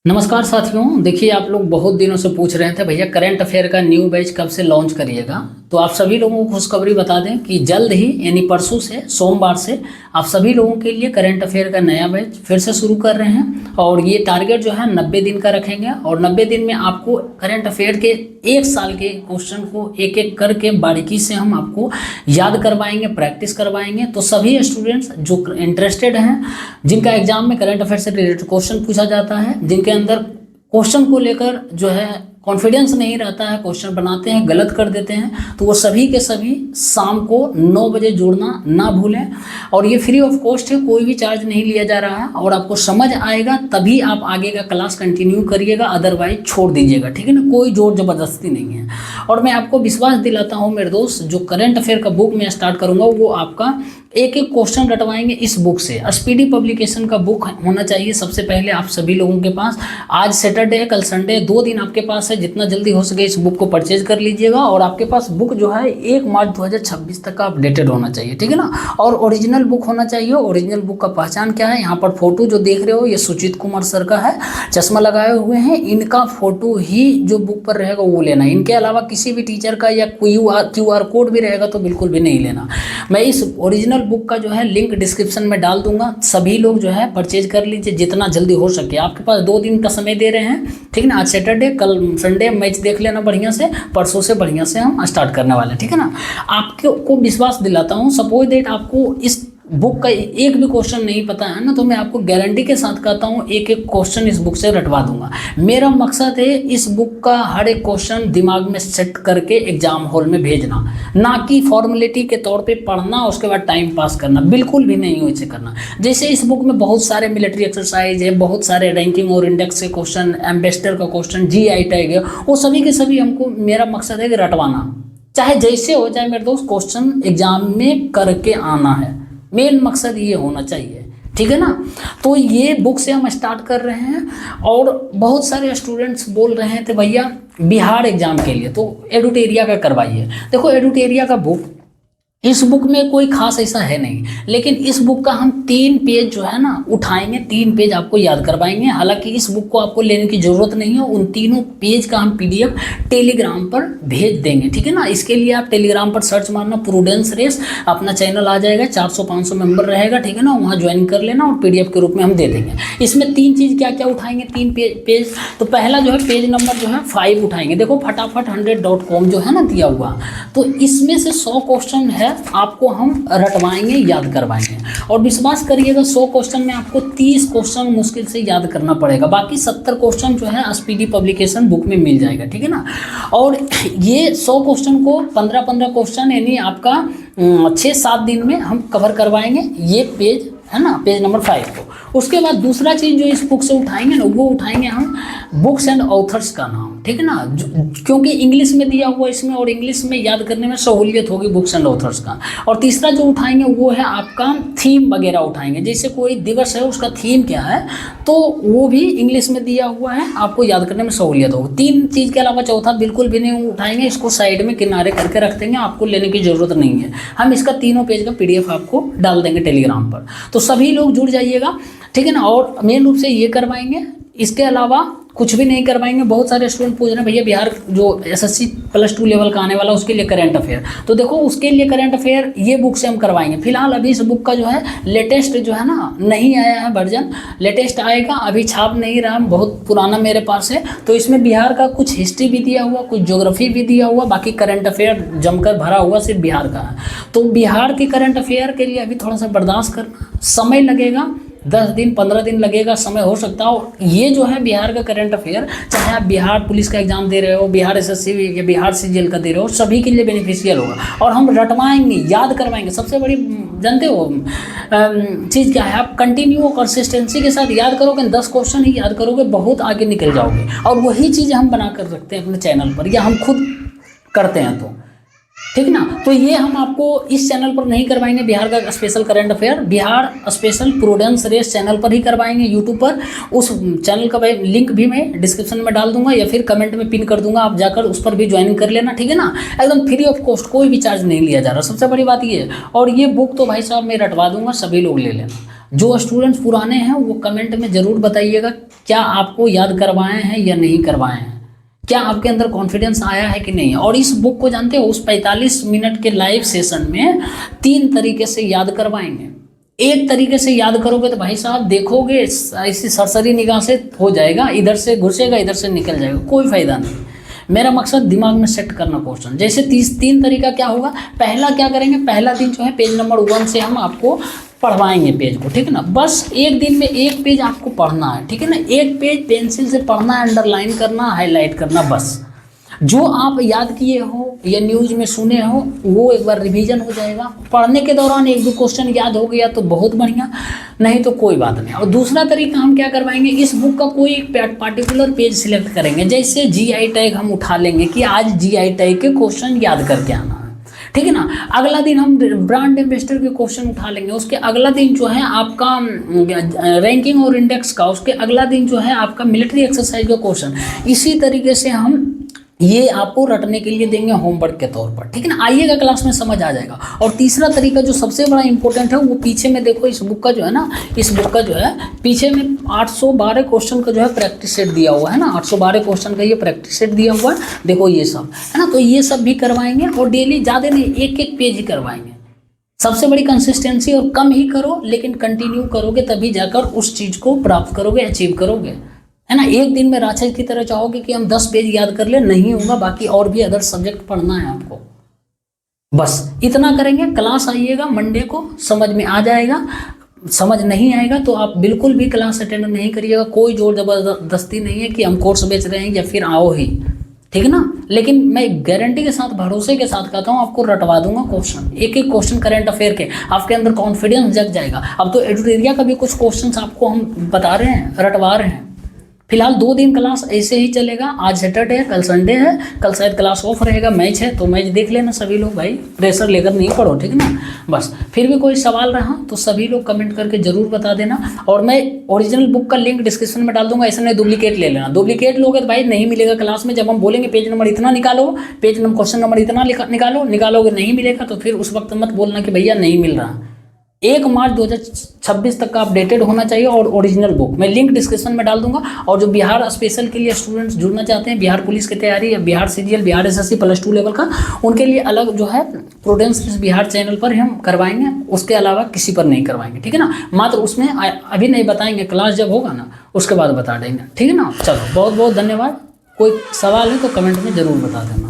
नमस्कार साथियों, देखिए आप लोग बहुत दिनों से पूछ रहे थे भैया करंट अफेयर का न्यू बैच कब से लॉन्च करिएगा। तो आप सभी लोगों को खुशखबरी बता दें कि जल्द ही यानी परसों से सोमवार से आप सभी लोगों के लिए करंट अफेयर का नया बैच फिर से शुरू कर रहे हैं। और ये टारगेट जो है 90 दिन का रखेंगे और 90 दिन में आपको करंट अफेयर के एक साल के क्वेश्चन को एक एक करके बारीकी से हम आपको याद करवाएंगे, प्रैक्टिस करवाएंगे। तो सभी स्टूडेंट्स जो इंटरेस्टेड हैं, जिनका एग्जाम में करंट अफेयर से रिलेटेड क्वेश्चन पूछा जाता है, जिनके अंदर क्वेश्चन को लेकर जो है कॉन्फिडेंस नहीं रहता है, क्वेश्चन बनाते हैं गलत कर देते हैं, तो वो सभी के सभी शाम को 9 बजे जुड़ना ना भूलें। और ये फ्री ऑफ कॉस्ट है, कोई भी चार्ज नहीं लिया जा रहा है और आपको समझ आएगा तभी आप आगे का क्लास कंटिन्यू करिएगा, अदरवाइज छोड़ दीजिएगा, ठीक है ना। कोई जोर जबरदस्ती नहीं है। और मैं आपको विश्वास दिलाता हूँ मेरे दोस्त, जो करंट अफेयर का बुक मैं स्टार्ट करूँगा वो आपका एक एक क्वेश्चन रटवाएंगे इस बुक से। स्पीडी पब्लिकेशन का बुक होना चाहिए सबसे पहले आप सभी लोगों के पास। आज सैटरडे है, कल संडे, 2 दिन आपके पास है, जितना जल्दी हो सके इस बुक को परचेज कर लीजिएगा। और आपके पास बुक जो है 1 मार्च 2026 तक का अपडेटेड होना चाहिए, ठीक है ना। और ओरिजिनल बुक होना चाहिए। ओरिजिनल बुक का पहचान क्या है, यहाँ पर फोटो जो देख रहे हो ये सुचित कुमार सर का है, चश्मा लगाए हुए हैं, इनका फोटो ही जो बुक पर रहेगा वो लेना है। इनके अलावा किसी भी टीचर का या QR कोड भी रहेगा तो बिल्कुल भी नहीं लेना। मैं इस ओरिजिनल बुक का जो है लिंक डिस्क्रिप्शन में डाल दूंगा, सभी लोग जो है परचेज कर लीजिए जितना जल्दी हो सके। आपके पास 2 दिन का समय दे रहे हैं, ठीक है ना। आज सैटरडे, कल संडे मैच देख लेना बढ़िया से, परसों से बढ़िया से हम स्टार्ट करने वाले हैं, ठीक है ना। आपको विश्वास दिलाता हूँ, सपोज दैट आपको इस बुक का एक भी क्वेश्चन नहीं पता है ना, तो मैं आपको गारंटी के साथ कहता हूँ एक एक क्वेश्चन इस बुक से रटवा दूंगा। मेरा मकसद है इस बुक का हर एक क्वेश्चन दिमाग में सेट करके एग्जाम हॉल में भेजना, ना कि फॉर्मेलिटी के तौर पे पढ़ना उसके बाद टाइम पास करना, बिल्कुल भी नहीं वैसे करना। जैसे इस बुक में बहुत सारे मिलिट्री एक्सरसाइज है, बहुत सारे रैंकिंग और इंडेक्स के क्वेश्चन, एम्बेसडर का क्वेश्चन, GI टैग है, वो सभी के सभी हमको, मेरा मकसद है कि रटवाना, चाहे जैसे हो जाए मेरे दोस्त, क्वेश्चन एग्जाम में करके आना है। मेन मकसद ये होना चाहिए, ठीक है ना। तो ये बुक से हम स्टार्ट कर रहे हैं। और बहुत सारे स्टूडेंट्स बोल रहे थे भैया बिहार एग्जाम के लिए तो एडुटेरिया का करवाइए। देखो एडुटेरिया का बुक, इस बुक में कोई खास ऐसा है नहीं, लेकिन इस बुक का हम 3 पेज जो है ना उठाएंगे, 3 पेज आपको याद करवाएंगे। हालांकि इस बुक को आपको लेने की ज़रूरत नहीं है, उन तीनों पेज का हम PDF टेलीग्राम पर भेज देंगे, ठीक है ना। इसके लिए आप टेलीग्राम पर सर्च मारना प्रूडेंस रेस, अपना चैनल आ जाएगा, 400-500 मेंबर रहेगा, ठीक है ना। वहाँ ज्वाइन कर लेना और PDF के रूप में हम दे देंगे। इसमें 3 चीज़ क्या क्या उठाएंगे, 3 पेज। तो पहला जो है पेज नंबर जो है 5 उठाएंगे। देखो फटाफट 100.com जो है ना दिया हुआ, तो इसमें से 100 क्वेश्चन है आपको हम रटवाएंगे, याद करवाएंगे। और विश्वास करिएगा 100 क्वेश्चन में आपको 30 क्वेश्चन मुश्किल से याद करना पड़ेगा, बाकी 70 क्वेश्चन जो है स्पीडी पब्लिकेशन बुक में मिल जाएगा, ठीक है ना। और ये 100 क्वेश्चन को 15-15 क्वेश्चन यानी आपका 6-7 दिन में हम कवर करवाएंगे, ये पेज है ना, पेज नंबर 5 को। उसके बाद दूसरा चीज़ जो इस बुक से उठाएंगे ना, वो उठाएंगे हम बुक्स एंड ऑथर्स का नाम, ठीक है ना। क्योंकि इंग्लिश में दिया हुआ इसमें और इंग्लिश में याद करने में सहूलियत होगी बुक्स एंड ऑथर्स का। और तीसरा जो उठाएंगे वो है आपका थीम वगैरह उठाएंगे, जैसे कोई दिवस है उसका थीम क्या है, तो वो भी इंग्लिश में दिया हुआ है, आपको याद करने में सहूलियत होगी। 3 चीज़ के अलावा चौथा बिल्कुल भी नहीं उठाएंगे, इसको साइड में किनारे करके रख देंगे, आपको लेने की ज़रूरत नहीं है। हम इसका 3 पेज का PDF आपको डाल देंगे टेलीग्राम पर, तो सभी लोग जुड़ जाइएगा, ठीक है ना। और मेन रूप से ये करवाएंगे, इसके अलावा कुछ भी नहीं करवाएंगे। बहुत सारे स्टूडेंट पूछ रहे हैं भैया बिहार जो SSC +2 लेवल का आने वाला उसके लिए करंट अफेयर, तो देखो उसके लिए करंट अफेयर ये बुक से हम करवाएंगे। फिलहाल अभी इस बुक का जो है लेटेस्ट जो है ना नहीं आया है वर्जन, लेटेस्ट आएगा, अभी छाप नहीं रहा, बहुत पुराना मेरे पास है। तो इसमें बिहार का कुछ हिस्ट्री भी दिया हुआ, कुछ ज्योग्राफी भी दिया हुआ, बाकी करंट अफेयर जमकर भरा हुआ सिर्फ बिहार का है। तो बिहार के करंट अफेयर के लिए अभी थोड़ा सा बर्दाश्त करना, समय लगेगा, 10 दिन 15 दिन लगेगा, समय हो सकता हो। ये जो है बिहार का करंट अफेयर, चाहे आप बिहार पुलिस का एग्जाम दे रहे हो, बिहार SSC या बिहार CGL का दे रहे हो, सभी के लिए बेनिफिशियल होगा। और हम रटवाएंगे, याद करवाएंगे। सबसे बड़ी जानते हो चीज़ क्या है, आप कंटिन्यू और कंसिस्टेंसी के साथ याद करोगे, 10 क्वेश्चन ही याद करोगे, बहुत आगे निकल जाओगे। और वही चीज़ हम बना कर रखते हैं अपने चैनल पर, या हम खुद करते हैं, तो ठीक ना। तो ये हम आपको इस चैनल पर नहीं करवाएंगे बिहार का special current affair, Bihar special prudence race channel पर ही करवाएंगे यूट्यूब पर। उस चैनल का लिंक भी मैं डिस्क्रिप्शन में डाल दूंगा या फिर कमेंट में पिन कर दूंगा, आप जाकर उस पर भी ज्वाइन कर लेना, ठीक है ना। एकदम फ्री ऑफ कॉस्ट, कोई भी चार्ज नहीं लिया जा रहा, सबसे बड़ी बात ये है। और ये बुक तो भाई साहब मैं रटवा दूंगा, सभी लोग ले लेना। जो स्टूडेंट्स पुराने हैं वो कमेंट में ज़रूर बताइएगा क्या आपको याद करवाए हैं या नहीं करवाए हैं, क्या आपके अंदर कॉन्फिडेंस आया है कि नहीं। और इस बुक को जानते हो, उस 45 मिनट के लाइव सेशन में 3 तरीके से याद करवाएंगे। एक तरीके से याद करोगे तो भाई साहब देखोगे ऐसी सरसरी निगाह से हो जाएगा, इधर से घुसेगा इधर से निकल जाएगा, कोई फायदा नहीं। मेरा मकसद दिमाग में सेट करना क्वेश्चन। जैसे 3 तरीका क्या होगा, पहला क्या करेंगे, पहला दिन जो है पेज नंबर 1 से हम आपको पढ़वाएंगे पेज को, ठीक है ना। बस एक दिन में एक पेज आपको पढ़ना है, ठीक है ना। एक पेज पेंसिल से पढ़ना है, अंडरलाइन करना, हाईलाइट करना, बस। जो आप याद किए हो या न्यूज़ में सुने हो वो एक बार रिवीजन हो जाएगा। पढ़ने के दौरान 1-2 क्वेश्चन याद हो गया तो बहुत बढ़िया, नहीं तो कोई बात नहीं। और दूसरा तरीका हम क्या करवाएंगे, इस बुक का कोई पार्टिकुलर पेज सिलेक्ट करेंगे। जैसे जीआई टैग हम उठा लेंगे कि आज जीआई टैग के क्वेश्चन याद करके आना है, ठीक है ना। अगला दिन हम ब्रांड एम्बेसडर के क्वेश्चन उठा लेंगे। उसके अगला दिन जो है आपका रैंकिंग और इंडेक्स का, उसके अगला दिन जो है आपका मिलिट्री एक्सरसाइज का क्वेश्चन। इसी तरीके से हम ये आपको रटने के लिए देंगे होमवर्क के तौर पर, ठीक है ना। आइएगा क्लास में समझ आ जाएगा। और तीसरा तरीका जो सबसे बड़ा इंपॉर्टेंट है वो पीछे में देखो, इस बुक का जो है ना, इस बुक का जो है पीछे में 812 क्वेश्चन का जो है प्रैक्टिस सेट दिया हुआ है ना। 812 क्वेश्चन का ये प्रैक्टिस सेट दिया हुआ है, देखो ये सब है ना। तो ये सब भी करवाएंगे और डेली ज़्यादा नहीं, 1-1 पेज ही करवाएंगे। सबसे बड़ी कंसिस्टेंसी, और कम ही करो लेकिन कंटिन्यू करोगे तभी जाकर उस चीज़ को प्राप्त करोगे, अचीव करोगे, है ना। एक दिन में राक्षस की तरह चाहोगे कि हम 10 पेज याद कर ले, नहीं होगा। बाकी और भी अदर सब्जेक्ट पढ़ना है आपको, बस इतना करेंगे। क्लास आइएगा मंडे को, समझ में आ जाएगा। समझ नहीं आएगा तो आप बिल्कुल भी क्लास अटेंड नहीं करिएगा। कोई जोर जबरदस्ती नहीं है कि हम कोर्स बेच रहे हैं या फिर आओ ही, ठीक है ना। लेकिन मैं गारंटी के साथ, भरोसे के साथ कहता हूँ, आपको रटवा दूंगा क्वेश्चन, 1-1 क्वेश्चन करंट अफेयर के। आपके अंदर कॉन्फिडेंस जग जाएगा। अब तो एडिटोरिया का भी कुछ क्वेश्चन आपको हम बता रहे हैं, रटवा रहे हैं। फिलहाल 2 दिन क्लास ऐसे ही चलेगा। आज सैटरडे है, कल संडे है, कल शायद क्लास ऑफ रहेगा, मैच है तो मैच देख लेना सभी लोग भाई, प्रेशर लेकर नहीं पढ़ो, ठीक है ना। बस फिर भी कोई सवाल रहा तो सभी लोग कमेंट करके जरूर बता देना। और मैं ओरिजिनल बुक का लिंक डिस्क्रिप्शन में डाल दूंगा, ऐसा नहीं डुप्लीकेट ले लेना। डुप्लीकेट लोगे तो भाई नहीं मिलेगा क्लास में। जब हम बोलेंगे पेज नंबर इतना निकालो, पेज नंबर क्वेश्चन नंबर इतना निकालोगे, नहीं मिलेगा तो फिर उस वक्त मत बोलना कि भैया नहीं मिल रहा। 1 मार्च 2026 तक का अपडेटेड होना चाहिए। और ओरिजिनल बुक मैं लिंक डिस्क्रिप्शन में डाल दूंगा। और जो बिहार स्पेशल के लिए स्टूडेंट्स जुड़ना चाहते हैं, बिहार पुलिस की तैयारी या Bihar CGL, Bihar SSC +2 level का, उनके लिए अलग जो है प्रूडेंस बिहार चैनल पर हम करवाएंगे, उसके अलावा किसी पर नहीं करवाएंगे, ठीक है ना। मात्र उसमें अभी नहीं बताएंगे, क्लास जब होगा ना उसके बाद बता देंगे, ठीक है ना। चलो बहुत बहुत धन्यवाद। कोई सवाल है तो कमेंट में ज़रूर बता देना।